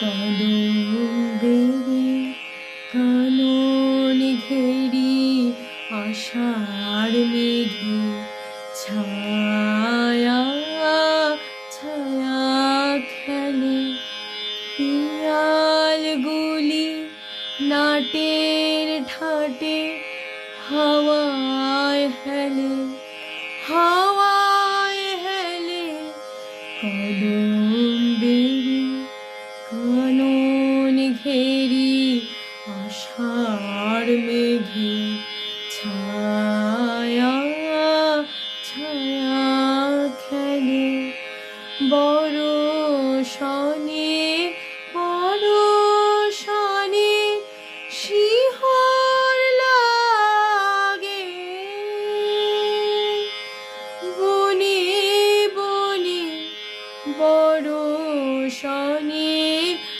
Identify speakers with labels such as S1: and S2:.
S1: কদম্বেরি কানন ঘেরি আষাঢ় মেঘে ছায়া ছায়া খেলে পিয়ালগুলি নাটের ঠাটে হাওয়ায় হেলে হাওয়ায় হেলে কদম্বেরি কানন ঘেরি আষাঢ় মেঘে ছায়া ছায়া খেলে বরষণে বরষণে শিহর লাগে বনে বনে বরষণে